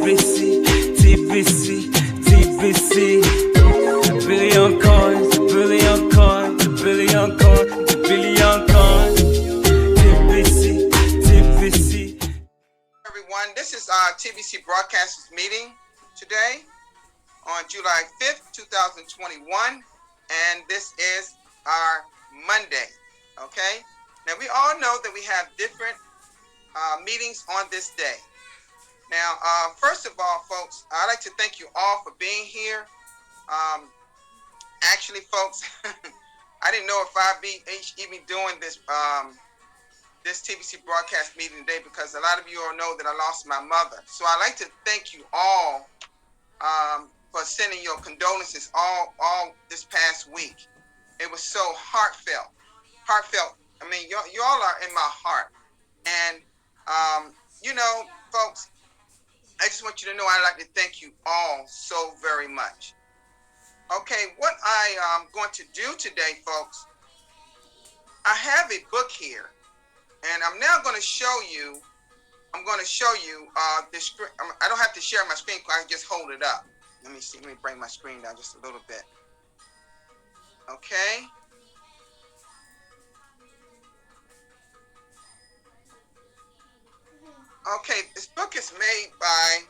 TBC, TBC, TBC. The billion coins, the billion coins, the billion coins, the billion coins. TBC, TBC. Everyone, this is our TBC Broadcasters meeting today on July 5th, 2021, and this is our Monday, okay? Now, we all know that we have different meetings on this day. Now, first of all, folks, I'd like to thank you all for being here. Actually, folks, I didn't know if I'd be even doing this this TBC broadcast meeting today because a lot of you all know that I lost my mother. So I'd like to thank you all for sending your condolences all this past week. It was so heartfelt. I mean, you all are in my heart. And, you know, folks, I just want you to know I'd like to thank you all so very much. Okay, what I am going to do today, folks, I have a book here, and I'm now going to show you, the screen. I don't have to share my screen, I can just hold it up. Let me see, let me bring my screen down just a little bit. Okay. Okay, this book is made by,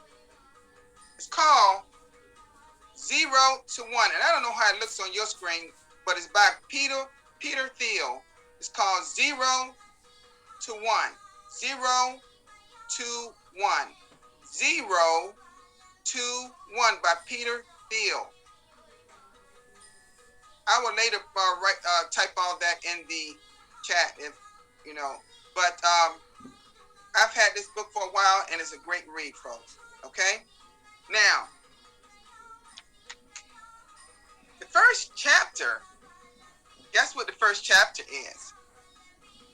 it's called 0 to 1. And I don't know how it looks on your screen, but it's by Peter Thiel. It's called 0 to 1. 0 to 1. 0 to 1 by Peter Thiel. I will later type all that in the chat if, you know, but I've had this book for a while, and it's a great read, folks. Okay? Now, the first chapter, guess what the first chapter is?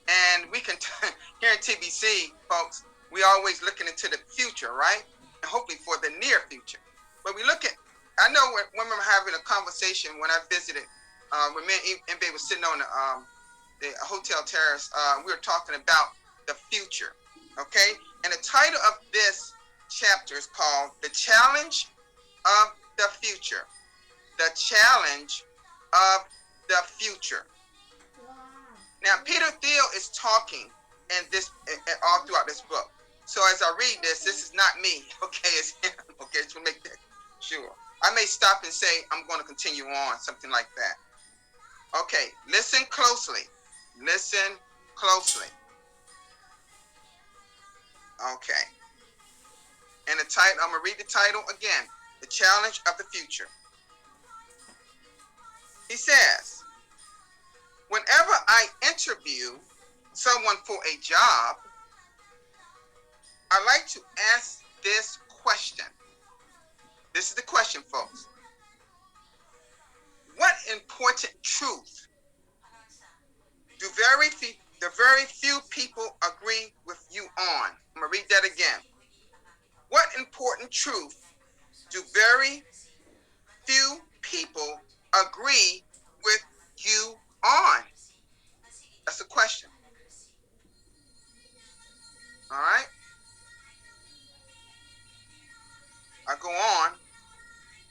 And we can, here in TBC, folks, we always looking into the future, right? And hopefully for the near future. But we look at, I know when we were having a conversation when I visited, when me and MB was sitting on the hotel terrace, we were talking about the future. Okay, and the title of this chapter is called The Challenge of the Future. The Challenge of the Future. Wow. Now, Peter Thiel is talking in this all throughout this book. So as I read this is not me, okay, it's him. Okay, just to make that sure. I may stop and say, I'm going to continue on, something like that. Okay, listen closely. Listen closely. Okay. And the title, I'm going to read the title again. The Challenge of the Future. He says, whenever I interview someone for a job, I like to ask this question. This is the question, folks. What important truth do the very few people agree with you on? I'm going to read that again. What important truth do very few people agree with you on? That's a question. All right? I go on.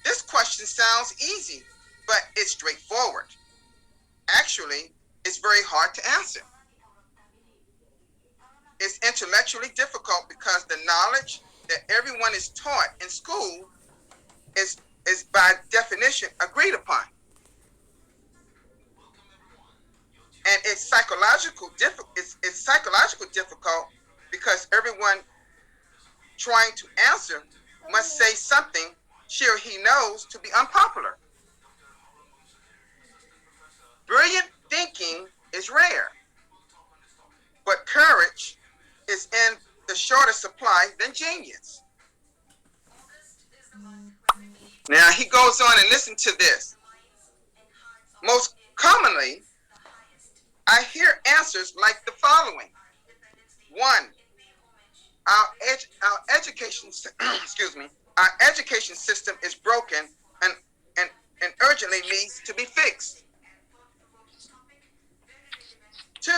This question sounds easy, but it's straightforward. Actually, it's very hard to answer. It's intellectually difficult because the knowledge that everyone is taught in school is by definition agreed upon. And it's psychological difficult because everyone trying to answer must say something she or he knows to be unpopular. Brilliant thinking is rare, but courage is in the shorter supply than genius. Now he goes on and listen to this. Most commonly, I hear answers like the following. 1. Our education our education system is broken and urgently needs to be fixed. 2.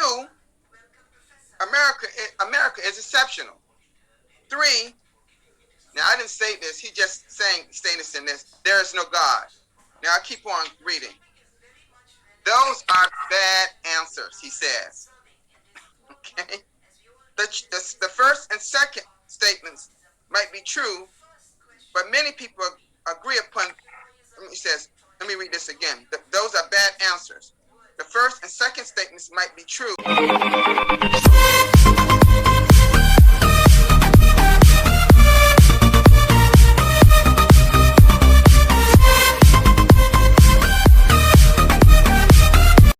America is exceptional. 3. Now, I didn't say this. He just saying this in this. There is no God. Now, I keep on reading. Those are bad answers, he says. Okay? The first and second statements might be true, but many people agree upon, he says, let me read this again. Those are bad answers. The first and second statements might be true.